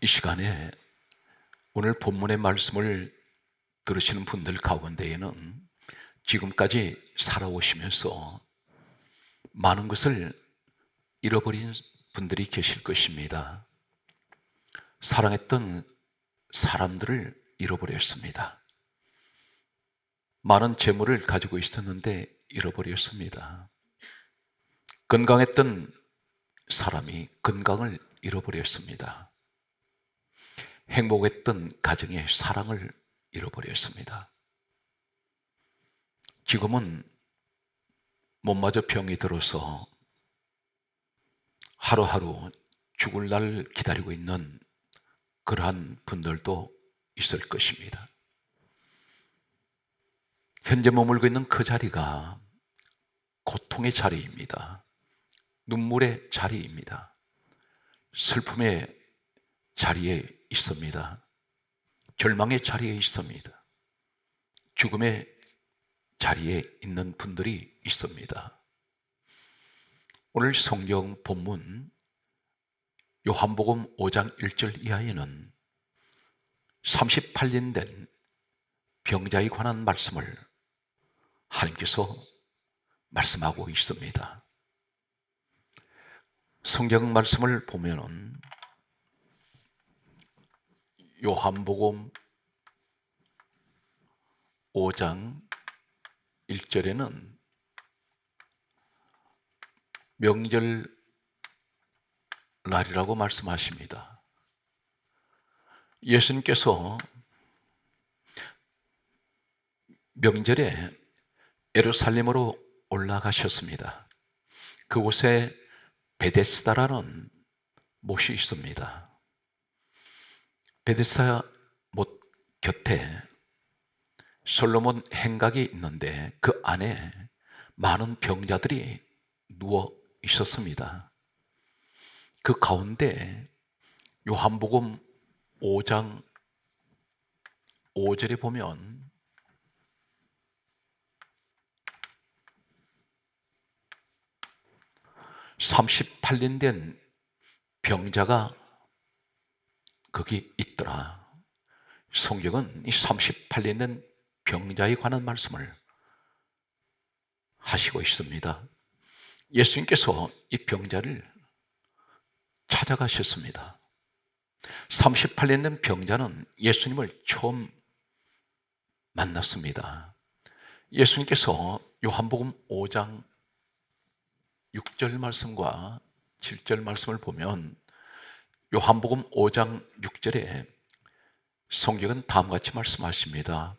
이 시간에 오늘 본문의 말씀을 들으시는 분들 가운데에는 지금까지 살아오시면서 많은 것을 잃어버린 분들이 계실 것입니다. 사랑했던 사람들을 잃어버렸습니다. 많은 재물을 가지고 있었는데 잃어버렸습니다. 건강했던 사람이 건강을 잃어버렸습니다. 행복했던 가정의 사랑을 잃어버렸습니다. 지금은 몸마저 병이 들어서 하루하루 죽을 날을 기다리고 있는 그러한 분들도 있을 것입니다. 현재 머물고 있는 그 자리가 고통의 자리입니다. 눈물의 자리입니다. 슬픔의 자리에 있습니다. 절망의 자리에 있습니다. 죽음의 자리에 있는 분들이 있습니다. 오늘 성경 본문 요한복음 5장 1절 이하에는 38년 된 병자에 관한 말씀을 하나님께서 말씀하고 있습니다. 성경 말씀을 보면은 요한복음 5장 1절에는 명절 날이라고 말씀하십니다. 예수님께서 명절에 예루살렘으로 올라가셨습니다. 그곳에 베데스다라는 못이 있습니다. 베데스다 못 곁에 솔로몬 행각이 있는데 그 안에 많은 병자들이 누워 있었습니다. 그 가운데 요한복음 5장 5절에 보면 (38년) 된 병자가 거기 있더라. 성경은 이 38년 된 병자에 관한 말씀을 하시고 있습니다. 예수님께서 이 병자를 찾아가셨습니다. 38년 된 병자는 예수님을 처음 만났습니다. 예수님께서 요한복음 5장 6절 말씀과 7절 말씀을 보면 요한복음 5장 6절에 성경은 다음과 같이 말씀하십니다.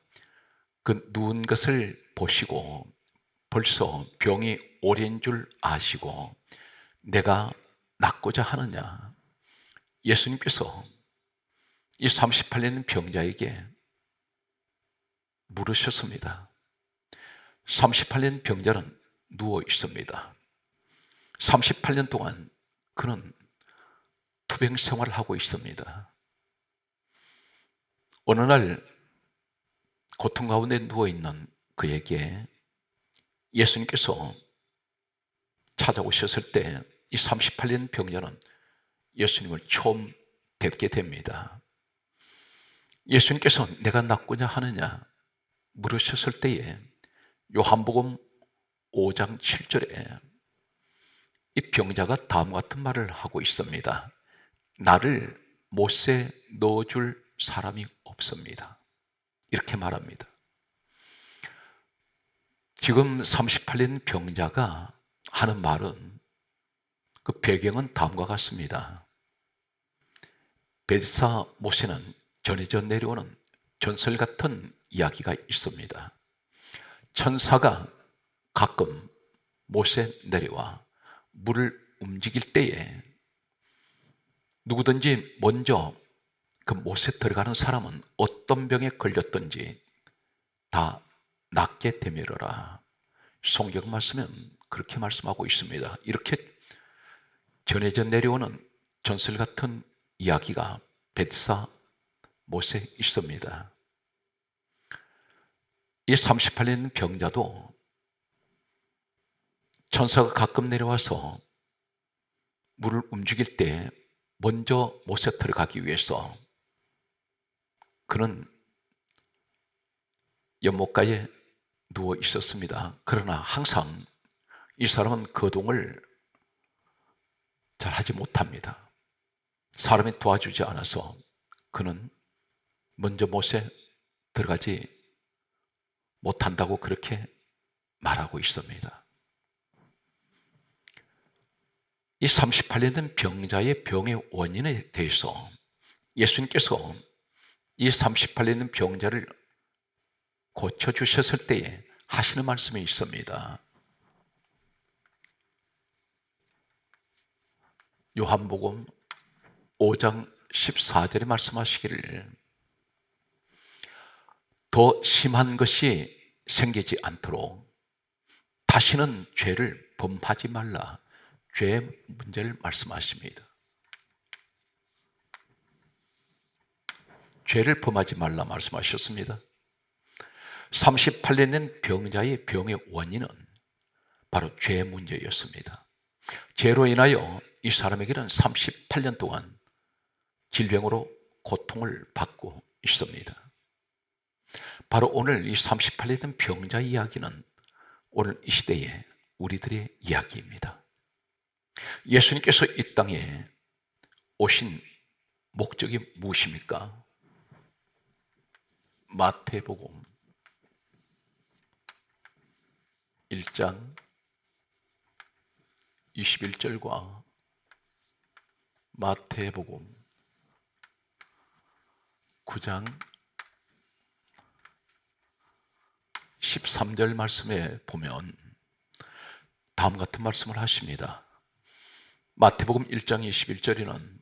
그 누운 것을 보시고 벌써 병이 오래인 줄 아시고 내가 낫고자 하느냐. 예수님께서 이 38년 병자에게 물으셨습니다. 38년 병자는 누워 있습니다. 38년 동안 그는 투병 생활을 하고 있습니다. 어느 날 고통 가운데 누워있는 그에게 예수님께서 찾아오셨을 때 이 38년 병자는 예수님을 처음 뵙게 됩니다. 예수님께서 내가 낫고자 하느냐 물으셨을 때에 요한복음 5장 7절에 이 병자가 다음과 같은 말을 하고 있습니다. 나를 못에 넣어줄 사람이 없습니다. 이렇게 말합니다. 지금 38년 병자가 하는 말은 그 배경은 다음과 같습니다. 베드사 못에는 전해져 내려오는 전설 같은 이야기가 있습니다. 천사가 가끔 못에 내려와 물을 움직일 때에 누구든지 먼저 그 못에 들어가는 사람은 어떤 병에 걸렸든지 다 낫게 되밀어라. 성경 말씀은 그렇게 말씀하고 있습니다. 이렇게 전해져 내려오는 전설 같은 이야기가 베드사 못에 있습니다. 이 38년 병자도 천사가 가끔 내려와서 물을 움직일 때 먼저 못에 들어가기 위해서 그는 연못가에 누워 있었습니다. 그러나 항상 이 사람은 거동을 잘 하지 못합니다. 사람이 도와주지 않아서 그는 먼저 못에 들어가지 못한다고 그렇게 말하고 있습니다. 이 38년 된 병자의 병의 원인에 대해서 예수님께서 이 38년 된 병자를 고쳐주셨을 때에 하시는 말씀이 있습니다. 요한복음 5장 14절에 말씀하시기를 더 심한 것이 생기지 않도록 다시는 죄를 범하지 말라. 죄의 문제를 말씀하십니다. 죄를 범하지 말라 말씀하셨습니다. 38년 된 병자의 병의 원인은 바로 죄의 문제였습니다. 죄로 인하여 이 사람에게는 38년 동안 질병으로 고통을 받고 있습니다. 바로 오늘 이 38년 된 병자 이야기는 오늘 이 시대의 우리들의 이야기입니다. 예수님께서 이 땅에 오신 목적이 무엇입니까? 마태복음 1장 21절과 마태복음 9장 13절 말씀에 보면 다음 같은 말씀을 하십니다. 마태복음 1장 21절에는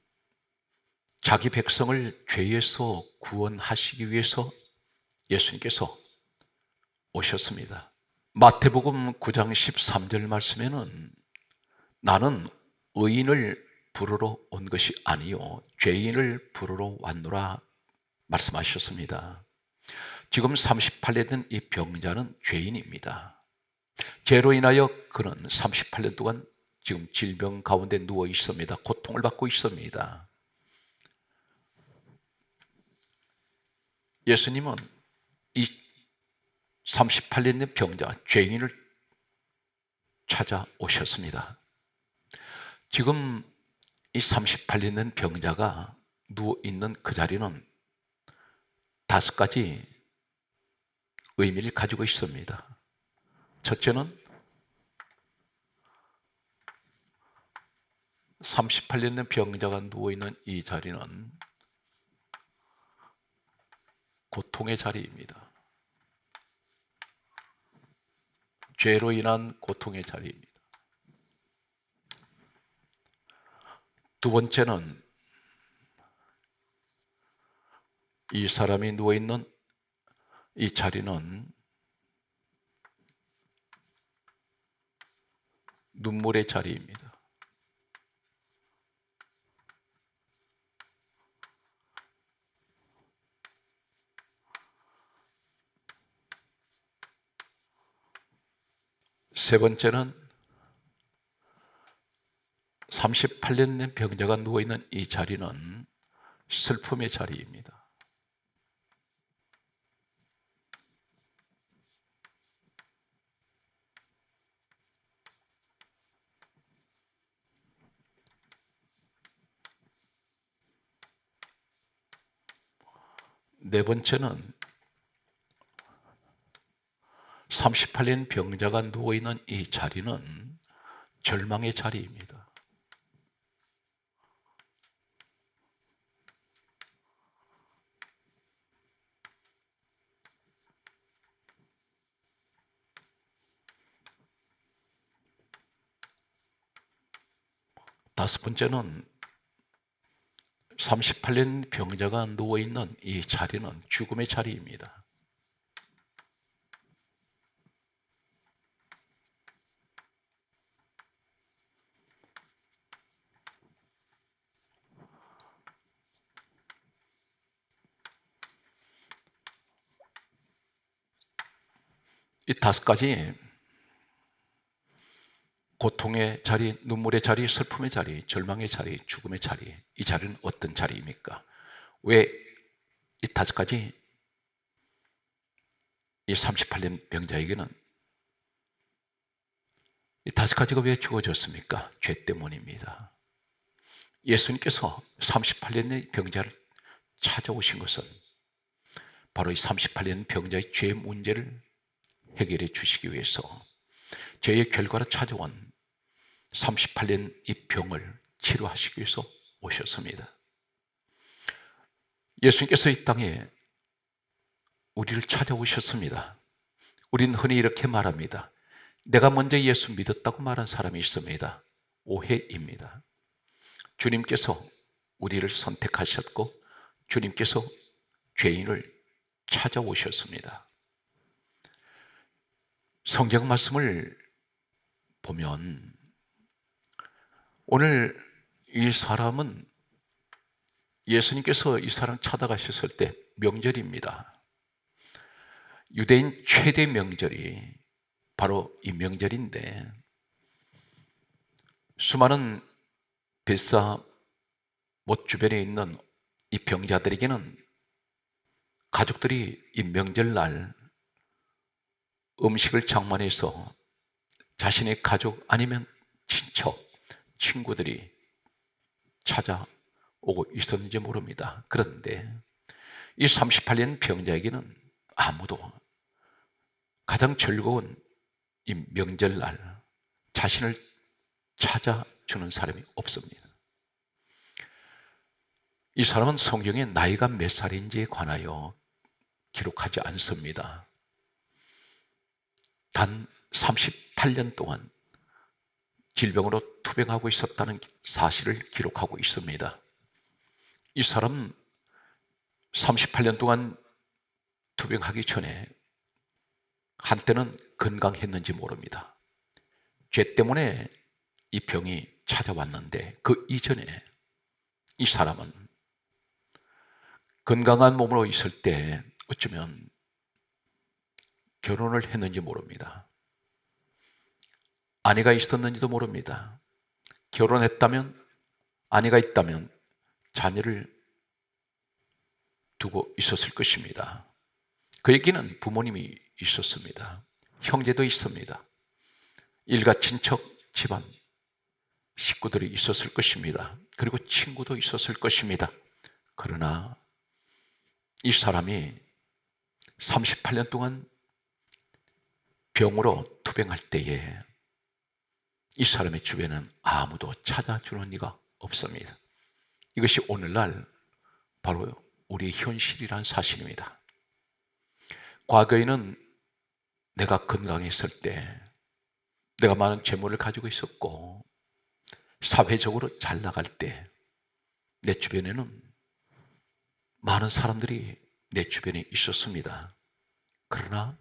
자기 백성을 죄에서 구원하시기 위해서 예수님께서 오셨습니다. 마태복음 9장 13절 말씀에는 나는 의인을 부르러 온 것이 아니요 죄인을 부르러 왔노라 말씀하셨습니다. 지금 38년 된 이 병자는 죄인입니다. 죄로 인하여 그는 38년 동안 지금 질병 가운데 누워 있습니다. 고통을 받고 있습니다. 예수님은 이 38년 된 병자, 죄인을 찾아오셨습니다. 지금 이 38년 된 병자가 누워있는 그 자리는 5가지 의미를 가지고 있습니다. 첫째는 38년 된 병자가 누워있는 이 자리는 고통의 자리입니다. 죄로 인한 고통의 자리입니다. 두 번째는 이 사람이 누워있는 이 자리는 눈물의 자리입니다. 세 번째는 38년 된 병자가 누워있는 이 자리는 슬픔의 자리입니다. 네 번째는 38년 병자가 누워있는 이 자리는 절망의 자리입니다. 다섯 번째는 38년 병자가 누워있는 이 자리는 죽음의 자리입니다. 이 5가지 고통의 자리, 눈물의 자리, 슬픔의 자리, 절망의 자리, 죽음의 자리, 이 자리는 어떤 자리입니까? 왜 이 5가지, 이 38년 병자에게는 이 5가지가 왜 주어졌습니까? 죄 때문입니다. 예수님께서 38년의 병자를 찾아오신 것은 바로 이 38년 병자의 죄 문제를 해결해 주시기 위해서 죄의 결과로 찾아온 38년 이 병을 치료하시기 위해서 오셨습니다. 예수님께서 이 땅에 우리를 찾아오셨습니다. 우리는 흔히 이렇게 말합니다. 내가 먼저 예수 믿었다고 말한 사람이 있습니다. 오해입니다. 주님께서 우리를 선택하셨고 주님께서 죄인을 찾아오셨습니다. 성경 말씀을 보면 오늘 이 사람은 예수님께서 이 사람 찾아가셨을 때 명절입니다. 유대인 최대 명절이 바로 이 명절인데 수많은 벳사 못 주변에 있는 이 병자들에게는 가족들이 이 명절날 음식을 장만해서 자신의 가족 아니면 친척, 친구들이 찾아오고 있었는지 모릅니다. 그런데 이 38년 병자에게는 아무도 가장 즐거운 이 명절날 자신을 찾아주는 사람이 없습니다. 이 사람은 성경에 나이가 몇 살인지에 관하여 기록하지 않습니다. 단 38년 동안 질병으로 투병하고 있었다는 사실을 기록하고 있습니다. 이 사람은 38년 동안 투병하기 전에 한때는 건강했는지 모릅니다. 죄 때문에 이 병이 찾아왔는데 그 이전에 이 사람은 건강한 몸으로 있을 때 어쩌면 결혼을 했는지 모릅니다. 아내가 있었는지도 모릅니다. 결혼했다면, 아내가 있다면 자녀를 두고 있었을 것입니다. 그에게는 부모님이 있었습니다. 형제도 있습니다. 일가 친척, 집안, 식구들이 있었을 것입니다. 그리고 친구도 있었을 것입니다. 그러나 이 사람이 38년 동안 병으로 투병할 때에 이 사람의 주변에는 아무도 찾아주는 이가 없습니다. 이것이 오늘날 바로 우리의 현실이란 사실입니다. 과거에는 내가 건강했을 때 내가 많은 재물을 가지고 있었고 사회적으로 잘 나갈 때 내 주변에는 많은 사람들이 내 주변에 있었습니다. 그러나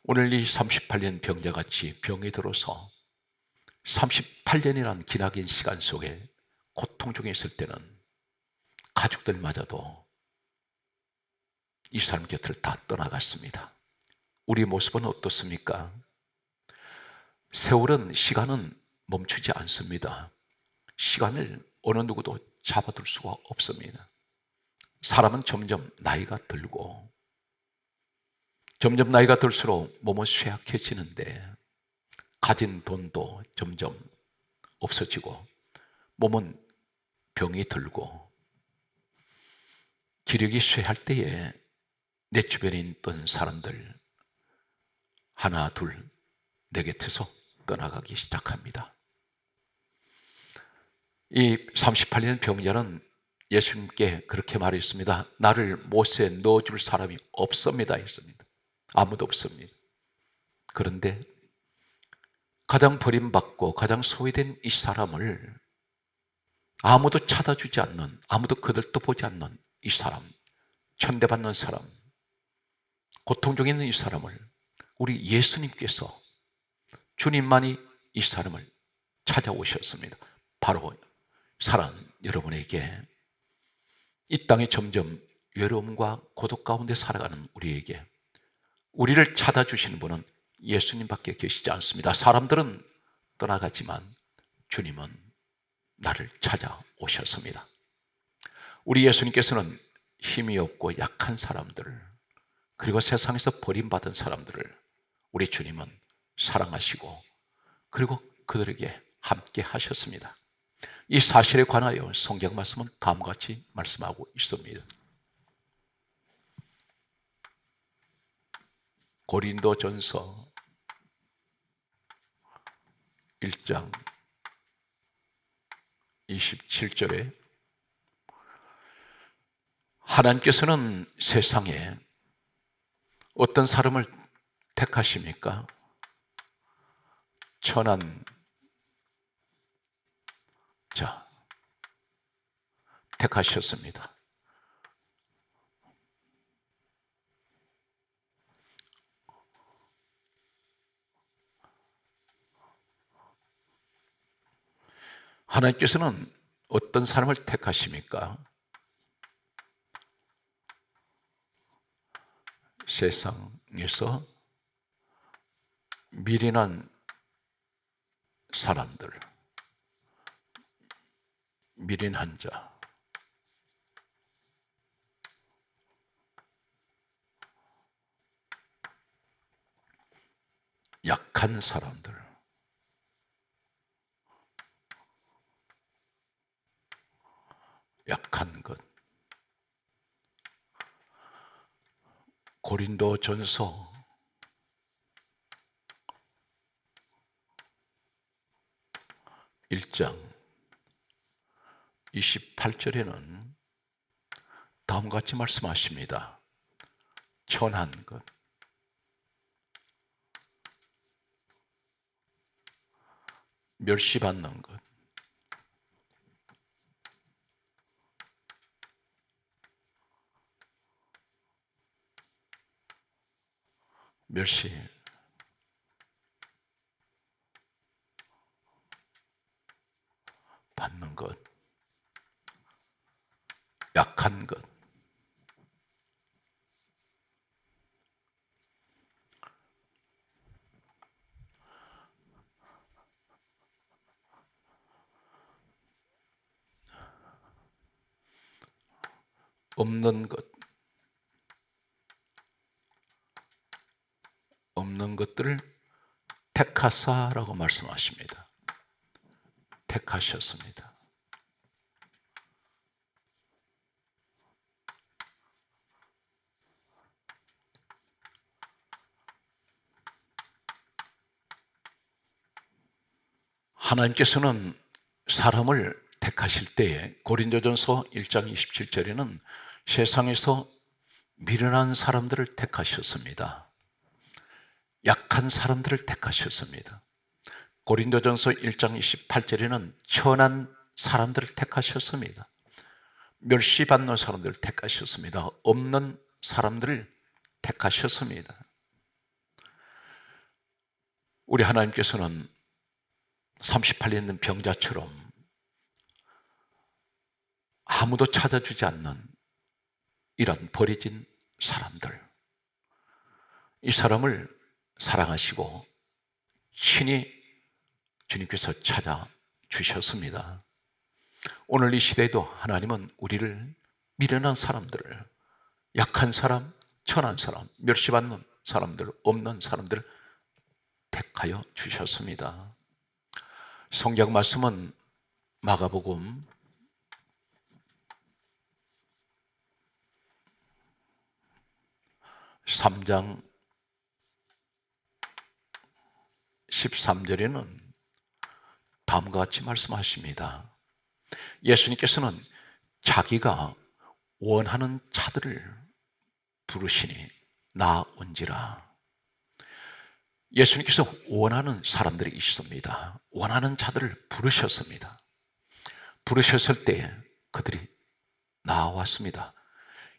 오늘 이 38년 병자같이 병이 들어서 38년이라는 기나긴 시간 속에 고통 중에 있을 때는 가족들마저도 이 사람 곁을 다 떠나갔습니다. 우리의 모습은 어떻습니까? 세월은, 시간은 멈추지 않습니다. 시간을 어느 누구도 잡아둘 수가 없습니다. 사람은 점점 나이가 들고 점점 나이가 들수록 몸은 쇠약해지는데 가진 돈도 점점 없어지고 몸은 병이 들고 기력이 쇠할 때에 내 주변에 있던 사람들 하나 둘 내 곁에서 떠나가기 시작합니다. 이 38년 병자는 예수님께 그렇게 말했습니다. 나를 못에 넣어줄 사람이 없습니다 했습니다. 아무도 없습니다. 그런데 가장 버림받고 가장 소외된 이 사람을 아무도 찾아주지 않는, 아무도 그들도 보지 않는 이 사람, 천대받는 사람, 고통 중에 있는 이 사람을 우리 예수님께서, 주님만이 이 사람을 찾아오셨습니다. 바로 사랑 여러분에게, 이 땅에 점점 외로움과 고독 가운데 살아가는 우리에게 우리를 찾아주시는 분은 예수님밖에 계시지 않습니다. 사람들은 떠나가지만 주님은 나를 찾아오셨습니다. 우리 예수님께서는 힘이 없고 약한 사람들을, 그리고 세상에서 버림받은 사람들을 우리 주님은 사랑하시고 그리고 그들에게 함께 하셨습니다. 이 사실에 관하여 성경 말씀은 다음과 같이 말씀하고 있습니다. 고린도전서 1장 27절에 하나님께서는 세상에 어떤 사람을 택하십니까? 천한 자 택하셨습니다. 하나님께서는 어떤 사람을 택하십니까? 세상에서 미련한 사람들, 미련한 자, 약한 사람들, 약한 것. 고린도전서 1장 28절에는 다음과 같이 말씀하십니다. 천한 것, 멸시받는 것, 멸시받는 것, 약한 것, 없는 것, 없는 것들을 택하사라고 말씀하십니다. 택하셨습니다. 하나님께서는 사람을 택하실 때에 고린도전서 1장 27절에는 세상에서 미련한 사람들을 택하셨습니다. 약한 사람들을 택하셨습니다. 고린도전서 1장 28절에는 천한 사람들을 택하셨습니다. 멸시받는 사람들을 택하셨습니다. 없는 사람들을 택하셨습니다. 우리 하나님께서는 38년 된 병자처럼 아무도 찾아주지 않는 이런 버려진 사람들, 이 사람을 사랑하시고 친히 주님께서 찾아주셨습니다. 오늘 이 시대에도 하나님은 우리를 미련한 사람들을, 약한 사람, 천한 사람, 멸시받는 사람들, 없는 사람들을 택하여 주셨습니다. 성경 말씀은 마가복음 3장 13절에는 다음과 같이 말씀하십니다. 예수님께서는 자기가 원하는 자들을 부르시니 나온지라. 예수님께서 원하는 사람들이 있습니다. 원하는 자들을 부르셨습니다. 부르셨을 때 그들이 나왔습니다.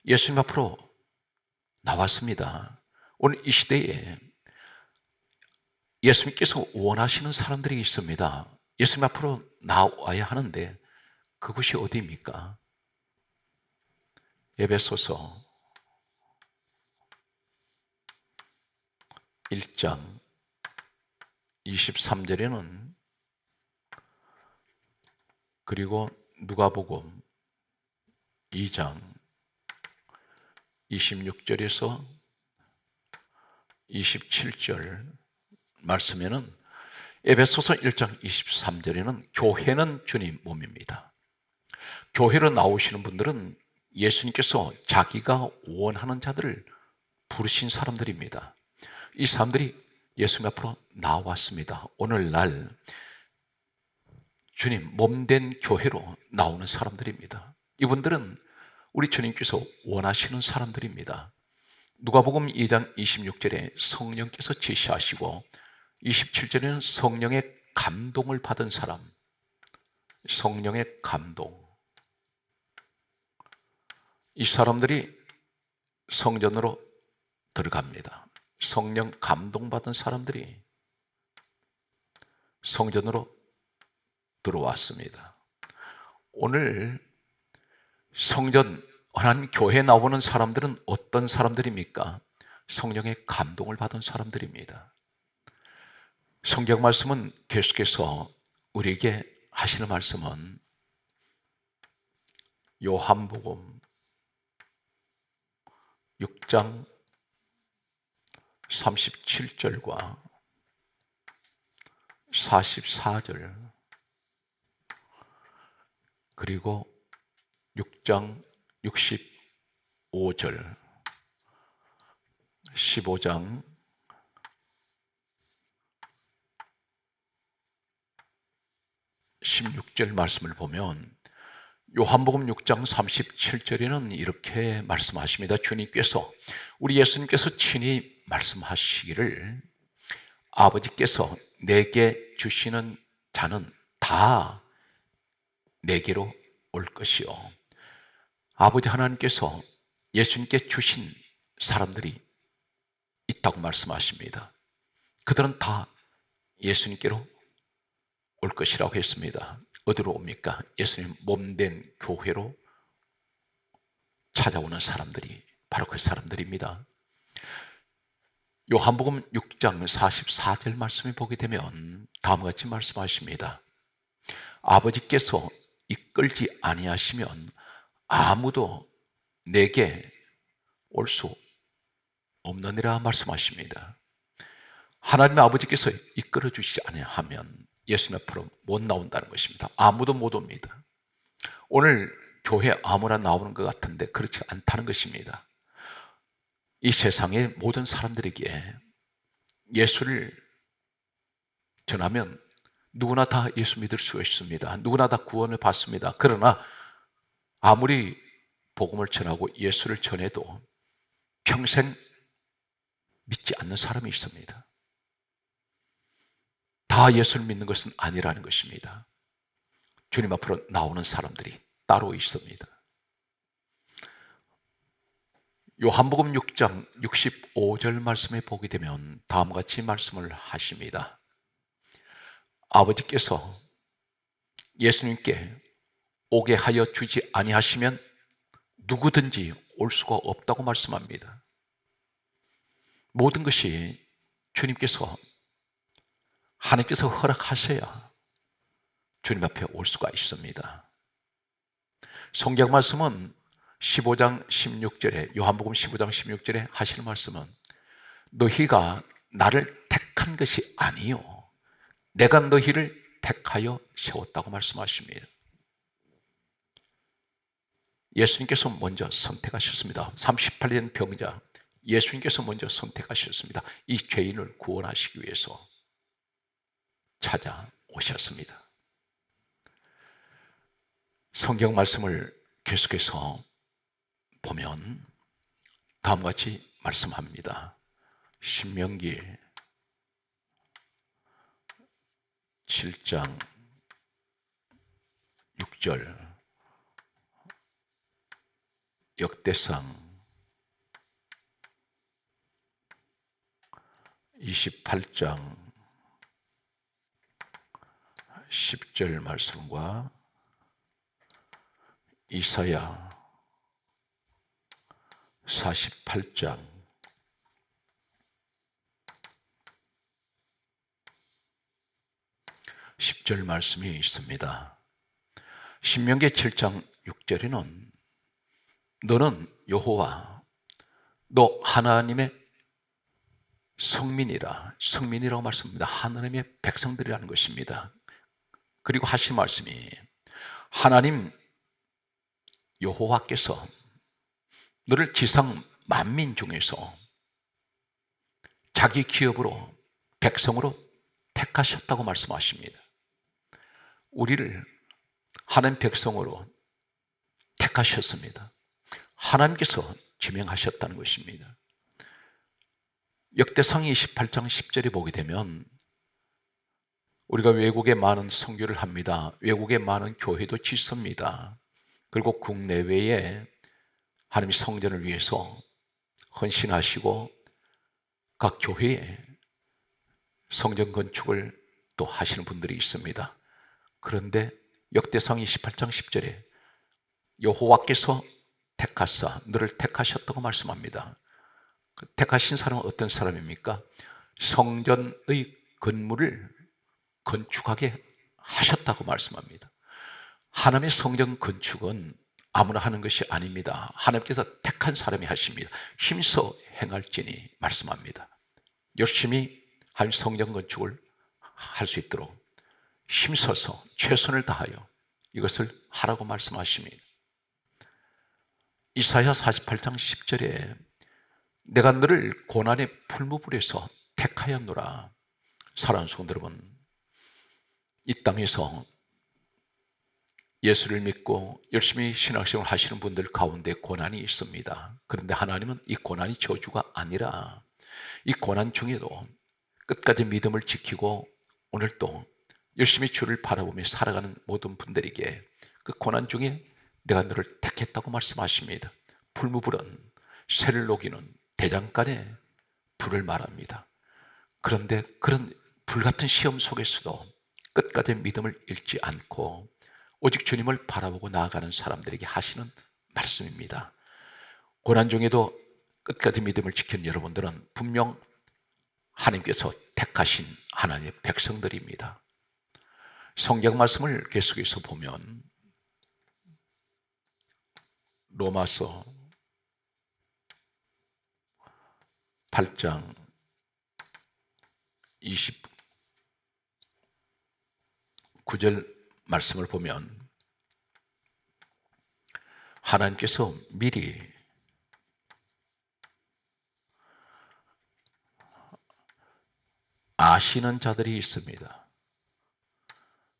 예수님 앞으로 나왔습니다. 오늘 이 시대에 예수님께서 원하시는 사람들이 있습니다. 예수님 앞으로 나와야 하는데 그곳이 어디입니까? 에베소서 1장 23절에는 그리고 누가복음 2장 26절에서 27절 말씀에는, 에베소서 1장 23절에는 교회는 주님 몸입니다. 교회로 나오시는 분들은 예수님께서 자기가 원하는 자들을 부르신 사람들입니다. 이 사람들이 예수님 앞으로 나왔습니다. 오늘날 주님 몸된 교회로 나오는 사람들입니다. 이분들은 우리 주님께서 원하시는 사람들입니다. 누가복음 2장 26절에 성령께서 지시하시고 27절에는 성령의 감동을 받은 사람, 성령의 감동, 이 사람들이 성전으로 들어갑니다. 성령 감동받은 사람들이 성전으로 들어왔습니다. 오늘 성전, 하나님 교회에 나오는 사람들은 어떤 사람들입니까? 성령의 감동을 받은 사람들입니다. 성경 말씀은 계속해서 우리에게 하시는 말씀은 요한복음 6장 37절과 44절, 그리고 6장 65절, 15장 16절 말씀을 보면, 요한복음 6장 37절에는 이렇게 말씀하십니다. 주님께서, 우리 예수님께서 친히 말씀하시기를, 아버지께서 내게 주시는 자는 다 내게로 올 것이요, 아버지 하나님께서 예수님께 주신 사람들이 있다고 말씀하십니다. 그들은 다 예수님께로 올 것이라고 했습니다. 어디로 옵니까? 예수님 몸된 교회로 찾아오는 사람들이 바로 그 사람들입니다. 요한복음 6장 44절 말씀을 보게 되면 다음과 같이 말씀하십니다. 아버지께서 이끌지 아니하시면 아무도 내게 올 수 없느니라 말씀하십니다. 하나님의 아버지께서 이끌어 주시지 아니하면 예수님 앞으로 못 나온다는 것입니다. 아무도 못 옵니다. 오늘 교회 아무나 나오는 것 같은데 그렇지 않다는 것입니다. 이 세상의 모든 사람들에게 예수를 전하면 누구나 다 예수 믿을 수가 있습니다. 누구나 다 구원을 받습니다. 그러나 아무리 복음을 전하고 예수를 전해도 평생 믿지 않는 사람이 있습니다. 다 예수를 믿는 것은 아니라는 것입니다. 주님 앞으로 나오는 사람들이 따로 있습니다. 요한복음 6장 65절 말씀에 보게 되면 다음과 같이 말씀을 하십니다. 아버지께서 예수님께 오게 하여 주지 아니하시면 누구든지 올 수가 없다고 말씀합니다. 모든 것이 주님께서, 하나님께서 허락하셔야 주님 앞에 올 수가 있습니다. 성경 말씀은 15장 16절에, 요한복음 15장 16절에 하시는 말씀은, 너희가 나를 택한 것이 아니요 내가 너희를 택하여 세웠다고 말씀하십니다. 예수님께서 먼저 선택하셨습니다. 38년 병자 예수님께서 먼저 선택하셨습니다. 이 죄인을 구원하시기 위해서 찾아오셨습니다. 성경 말씀을 계속해서 보면 다음과 같이 말씀합니다. 신명기 7장 6절, 역대상 28장 10절 말씀과 이사야 48장 10절 말씀이 있습니다. 신명기 7장 6절에는 너는 여호와 너 하나님의 성민이라고 말씀합니다. 하나님의 백성들이라는 것입니다. 그리고 하신 말씀이 하나님 여호와께서 너를 지상 만민 중에서 자기 기업으로 백성으로 택하셨다고 말씀하십니다. 우리를 하나님 백성으로 택하셨습니다. 하나님께서 지명하셨다는 것입니다. 역대상 28장 10절에 보게 되면 우리가 외국에 많은 선교를 합니다. 외국에 많은 교회도 짓습니다. 그리고 국내외에 하나님 성전을 위해서 헌신하시고 각 교회에 성전 건축을 또 하시는 분들이 있습니다. 그런데 역대상 28장 10절에 여호와께서 택하사 너를 택하셨다고 말씀합니다. 그 택하신 사람은 어떤 사람입니까? 성전의 건물을 건축하게 하셨다고 말씀합니다. 하나님의 성전 건축은 아무나 하는 것이 아닙니다. 하나님께서 택한 사람이 하십니다. 힘써 행할지니 말씀합니다. 열심히 하나님 성전 건축을 할 수 있도록 힘써서 최선을 다하여 이것을 하라고 말씀하십니다. 이사야 48장 10절에 내가 너를 고난의 풀무불에서 택하였노라. 사랑하는 성도 여러분, 이 땅에서 예수를 믿고 열심히 신앙생활을 하시는 분들 가운데 고난이 있습니다. 그런데 하나님은 이 고난이 저주가 아니라 이 고난 중에도 끝까지 믿음을 지키고 오늘도 열심히 주를 바라보며 살아가는 모든 분들에게 그 고난 중에 내가 너를 택했다고 말씀하십니다. 풀무불은 쇠를 녹이는 대장간의 불을 말합니다. 그런데 그런 불같은 시험 속에서도 끝까지 믿음을 잃지 않고 오직 주님을 바라보고 나아가는 사람들에게 하시는 말씀입니다. 고난 중에도 끝까지 믿음을 지키는 여러분들은 분명 하나님께서 택하신 하나님의 백성들입니다. 성경 말씀을 계속해서 보면 로마서 8장 29절 말씀을 보면 하나님께서 미리 아시는 자들이 있습니다.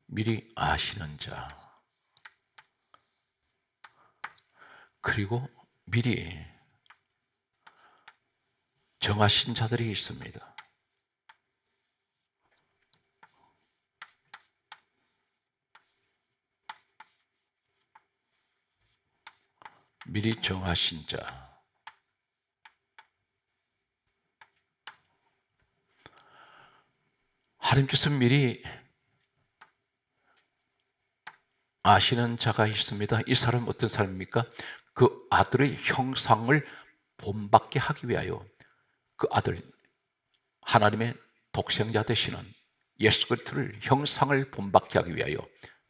미리 아시는 자, 그리고 미리 정하신 자들이 있습니다. 미리 정하신 자. 하나님께서 미리 아시는 자가 있습니다. 이 사람은 어떤 사람입니까? 그 아들의 형상을 본받게 하기 위하여 그 아들, 하나님의 독생자 되시는 예수 그리스도를 형상을 본받게 하기 위하여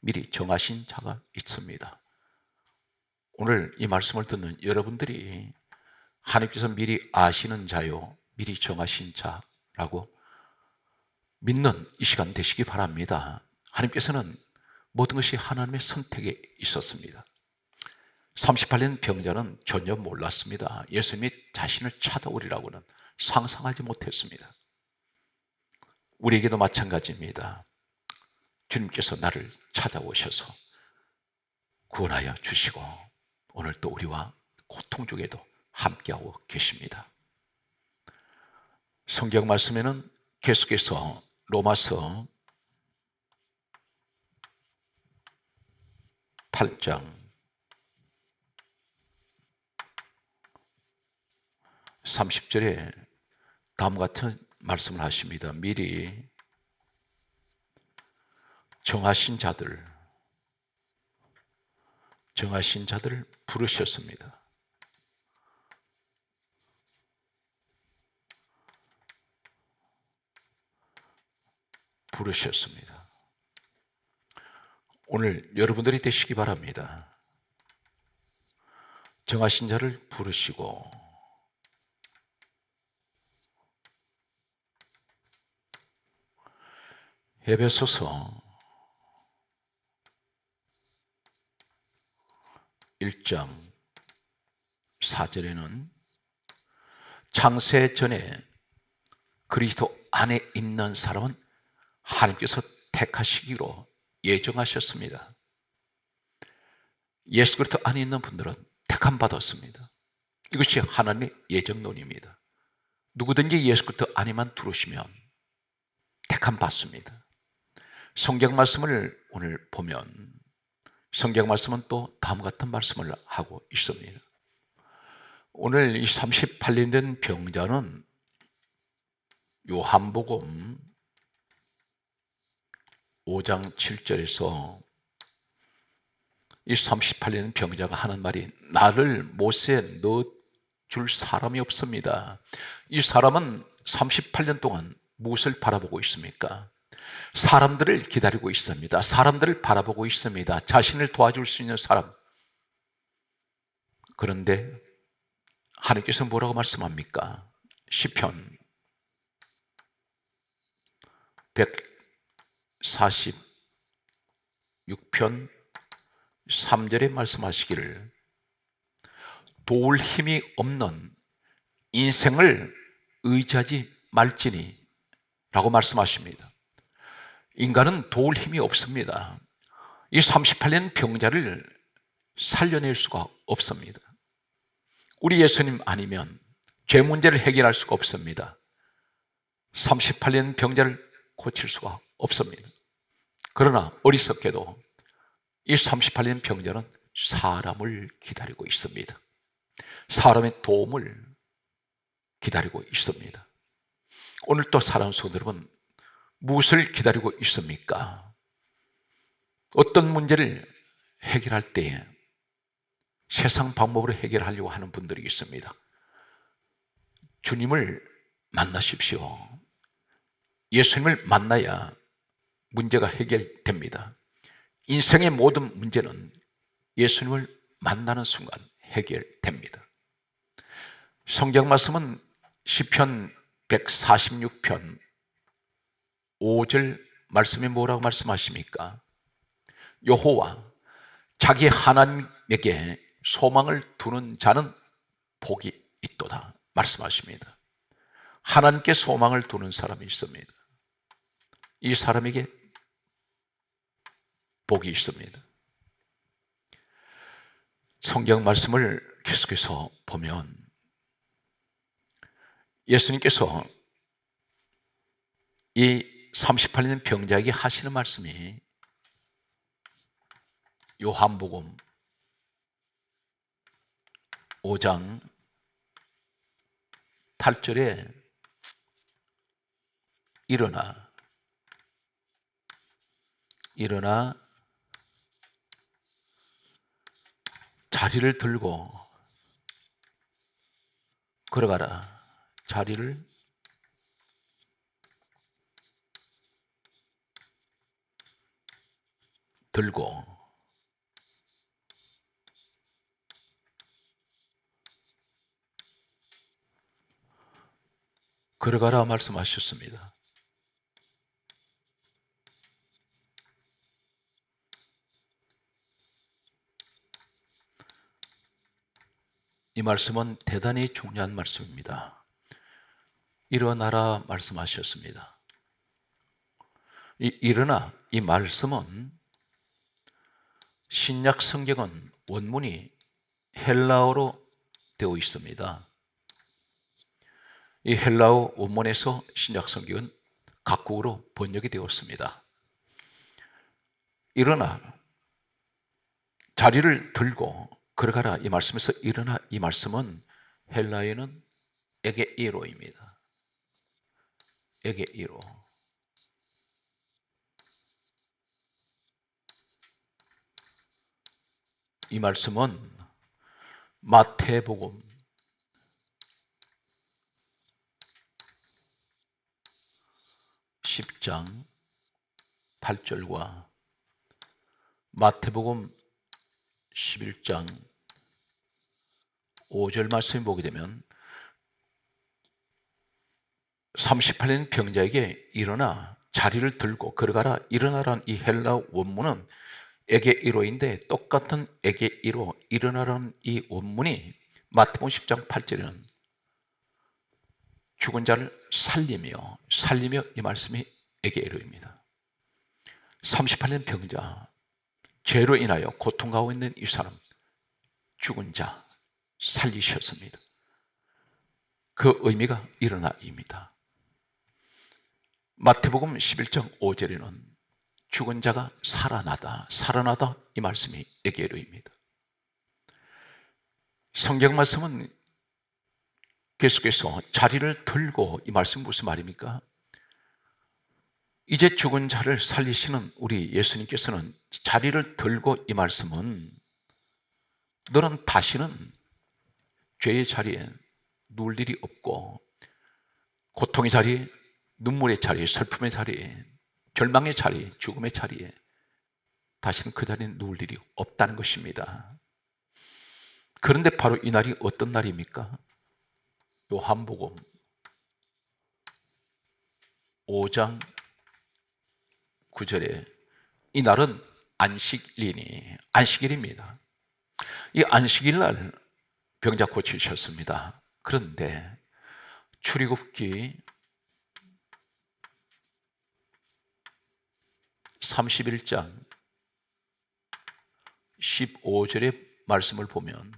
미리 정하신 자가 있습니다. 오늘 이 말씀을 듣는 여러분들이 하나님께서 미리 아시는 자요, 미리 정하신 자라고 믿는 이 시간 되시기 바랍니다. 하나님께서는 모든 것이 하나님의 선택에 있었습니다. 38년 병자는 전혀 몰랐습니다. 예수님이 자신을 찾아오리라고는 상상하지 못했습니다. 우리에게도 마찬가지입니다. 주님께서 나를 찾아오셔서 구원하여 주시고 오늘 또 우리와 고통 중에도 함께하고 계십니다. 성경 말씀에는 계속해서 로마서 8장 30절에 다음과 같은 말씀을 하십니다. 미리 정하신 자들 부르셨습니다. 오늘 여러분들이 되시기 바랍니다. 정하신 자를 부르시고 에베소서 1장 4절에는 창세 전에 그리스도 안에 있는 사람은 하나님께서 택하시기로 예정하셨습니다. 예수 그리스도 안에 있는 분들은 택함 받았습니다. 이것이 하나님의 예정론입니다. 누구든지 예수 그리스도 안에만 들어오시면 택함 받습니다. 성경 말씀을 오늘 보면 성경 말씀은 또 다음 같은 말씀을 하고 있습니다. 오늘 이 38년 된 병자는 요한복음 5장 7절에서 이 38년 병자가 하는 말이 나를 못에 넣어줄 사람이 없습니다. 이 사람은 38년 동안 무엇을 바라보고 있습니까? 사람들을 기다리고 있습니다. 사람들을 바라보고 있습니다. 자신을 도와줄 수 있는 사람. 그런데 하나님께서 뭐라고 말씀합니까? 시편 146편 3절에 말씀하시기를 도울 힘이 없는 인생을 의지하지 말지니 라고 말씀하십니다. 인간은 도울 힘이 없습니다. 이 38년 병자를 살려낼 수가 없습니다. 우리 예수님 아니면 죄 문제를 해결할 수가 없습니다. 38년 병자를 고칠 수가 없습니다. 그러나 어리석게도 이 38년 병자는 사람을 기다리고 있습니다. 사람의 도움을 기다리고 있습니다. 오늘 또 사랑하는 성도 여러분, 무엇을 기다리고 있습니까? 어떤 문제를 해결할 때에 세상 방법으로 해결하려고 하는 분들이 있습니다. 주님을 만나십시오. 예수님을 만나야 문제가 해결됩니다. 인생의 모든 문제는 예수님을 만나는 순간 해결됩니다. 성경 말씀은 시편 146편 5절 말씀이 뭐라고 말씀하십니까? 여호와 자기 하나님에게 소망을 두는 자는 복이 있도다 말씀하십니다. 하나님께 소망을 두는 사람이 있습니다. 이 사람에게 복이 있습니다. 성경 말씀을 계속해서 보면 예수님께서 이 38년 병자에게 하시는 말씀이 요한복음 5장 8절에 일어나 자리를 들고 걸어가라. 자리를 들고 걸어가라 말씀하셨습니다. 이 말씀은 대단히 중요한 말씀입니다. 일어나라 말씀하셨습니다. 일어나 이 말씀은 신약 성경은 원문이 헬라어로 되어 있습니다. 이 헬라어 원문에서 신약 성경은 각국으로 번역이 되었습니다. 일어나 자리를 들고 걸어가라 이 말씀에서 일어나 이 말씀은 헬라어에는 에게이로입니다. 에게이로. 이 말씀은 마태복음 10장 8절과 마태복음 11장 5절 말씀을 보게 되면 38년 병자에게 일어나 자리를 들고 걸어가라 일어나라는 이 헬라 원문은 에게이로인데 똑같은 에게이로 일어나라는 이 원문이 마태복음 10장 8절에는 죽은 자를 살리며 이 말씀이 에게이로입니다. 38년 병자, 죄로 인하여 고통하고 있는 이 사람, 죽은 자 살리셨습니다. 그 의미가 일어나입니다. 마태복음 11장 5절에는 죽은 자가 살아나다 이 말씀이 에게이로입니다. 성경 말씀은 계속해서 자리를 들고 이 말씀 무슨 말입니까? 이제 죽은 자를 살리시는 우리 예수님께서는 자리를 들고 이 말씀은 너는 다시는 죄의 자리에 누울 일이 없고 고통의 자리에, 눈물의 자리에, 슬픔의 자리에, 절망의 자리에, 죽음의 자리에 다시는 그 자리에 누울 일이 없다는 것입니다. 그런데 바로 이 날이 어떤 날입니까? 요한복음 5장 9절에 이 날은 안식일입니다. 이 안식일 날 병자 고치셨습니다. 그런데 출애굽기 31장 15절의 말씀을 보면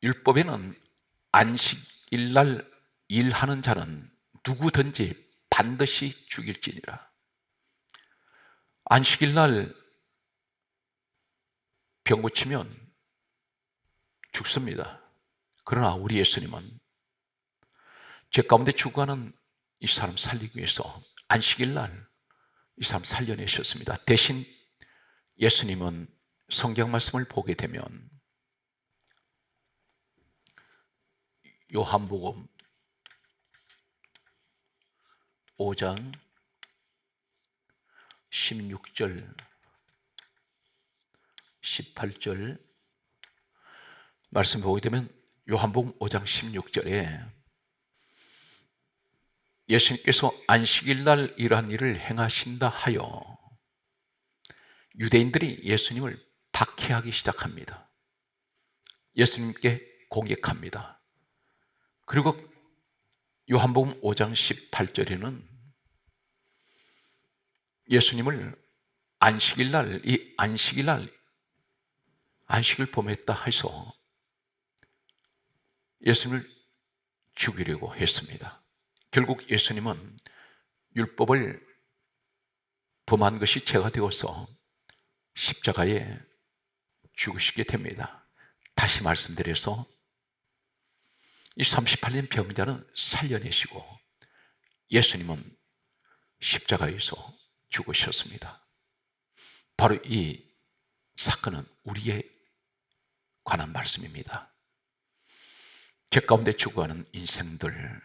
율법에는 안식일 날 일하는 자는 누구든지 반드시 죽일지니라. 안식일 날 병 고치면 죽습니다. 그러나 우리 예수님은 죄 가운데 죽어가는 이 사람 살리기 위해서 안식일 날 이 사람 살려내셨습니다. 대신 예수님은 성경 말씀을 보게 되면 요한복음 5장 16절 18절 말씀 보게 되면 요한복음 5장 16절에 예수님께서 안식일 날 이러한 일을 행하신다 하여 유대인들이 예수님을 박해하기 시작합니다. 예수님께 공격합니다. 그리고 요한복음 5장 18절에는 예수님을 안식일 날 안식을 범했다 해서 예수님을 죽이려고 했습니다. 결국 예수님은 율법을 범한 것이 죄가 되어서 십자가에 죽으시게 됩니다. 다시 말씀드려서 이 38년 병자는 살려내시고 예수님은 십자가에서 죽으셨습니다. 바로 이 사건은 우리에 관한 말씀입니다. 죄 가운데 죽어가는 인생들,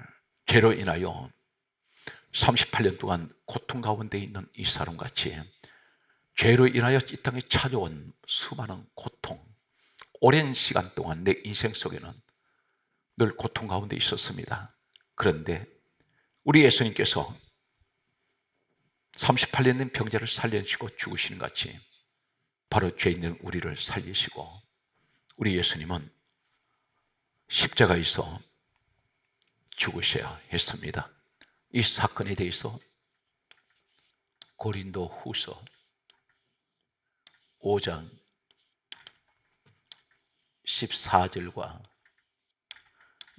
죄로 인하여 38년 동안 고통 가운데 있는 이 사람같이 죄로 인하여 이 땅에 찾아온 수많은 고통, 오랜 시간 동안 내 인생 속에는 늘 고통 가운데 있었습니다. 그런데 우리 예수님께서 38년 된 병자를 살려주시고 죽으시는 같이 바로 죄 있는 우리를 살리시고 우리 예수님은 십자가에서 죽으셔야 했습니다. 이 사건에 대해서 고린도 후서 5장 14절과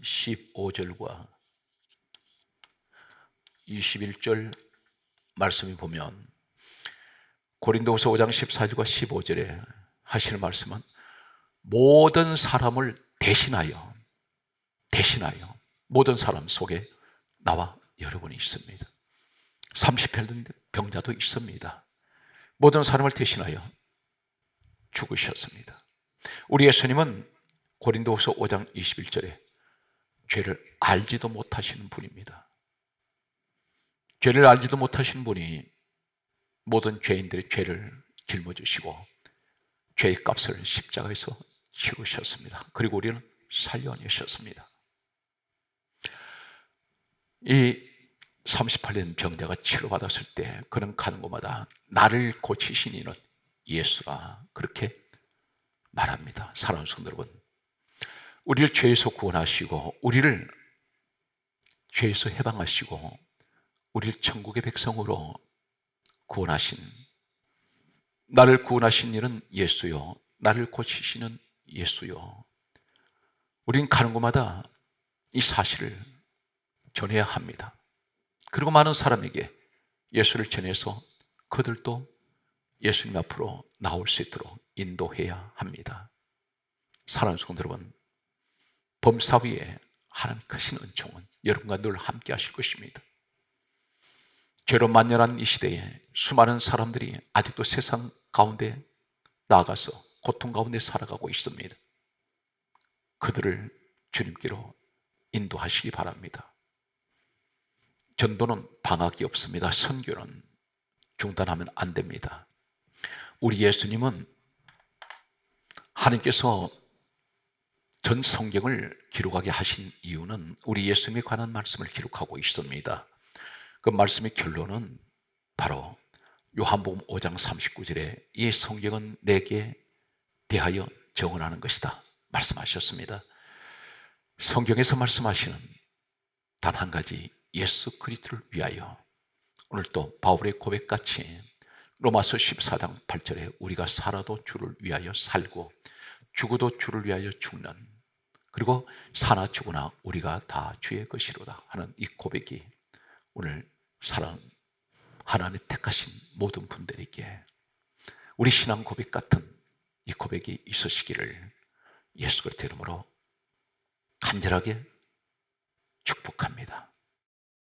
15절과 21절 말씀을 보면 고린도후서 5장 14절과 15절에 하시는 말씀은 모든 사람을 대신하여 모든 사람 속에 나와 여러분이 있습니다. 38년 병자도 있습니다. 모든 사람을 대신하여 죽으셨습니다. 우리 예수님은 고린도후서 5장 21절에 죄를 알지도 못하시는 분입니다. 죄를 알지도 못하시는 분이 모든 죄인들의 죄를 짊어지시고 죄의 값을 십자가에서 치르셨습니다. 그리고 우리는 살려내셨습니다. 이 38년 병자가 치료받았을 때 그는 가는 곳마다 나를 고치신 이는 예수라 그렇게 말합니다. 사랑하는 성도 여러분, 우리를 죄에서 구원하시고 우리를 죄에서 해방하시고 우리를 천국의 백성으로 구원하신, 나를 구원하신 이는 예수요 나를 고치시는 예수요. 우린 가는 곳마다 이 사실을 전해야 합니다. 그리고 많은 사람에게 예수를 전해서 그들도 예수님 앞으로 나올 수 있도록 인도해야 합니다. 사랑하는 성도 여러분, 범사 위에 하나님 크신 은총은 여러분과 늘 함께 하실 것입니다. 죄로 만연한 이 시대에 수많은 사람들이 아직도 세상 가운데 나아가서 고통 가운데 살아가고 있습니다. 그들을 주님께로 인도하시기 바랍니다. 전도는 방학이 없습니다. 선교는 중단하면 안 됩니다. 우리 예수님은 하나님께서 전 성경을 기록하게 하신 이유는 우리 예수님에 관한 말씀을 기록하고 있습니다. 그 말씀의 결론은 바로 요한복음 5장 39절에 이 성경은 내게 대하여 증언하는 것이다 말씀하셨습니다. 성경에서 말씀하시는 단 한 가지 예수 그리스도를 위하여, 오늘 또 바울의 고백같이 로마서 14장 8절에 우리가 살아도 주를 위하여 살고 죽어도 주를 위하여 죽는, 그리고 사나 죽으나 우리가 다 주의 것이로다 하는 이 고백이 오늘 사랑 하나님 택하신 모든 분들에게 우리 신앙 고백 같은 이 고백이 있으시기를 예수 그리스도 이름으로 간절하게 축복합니다.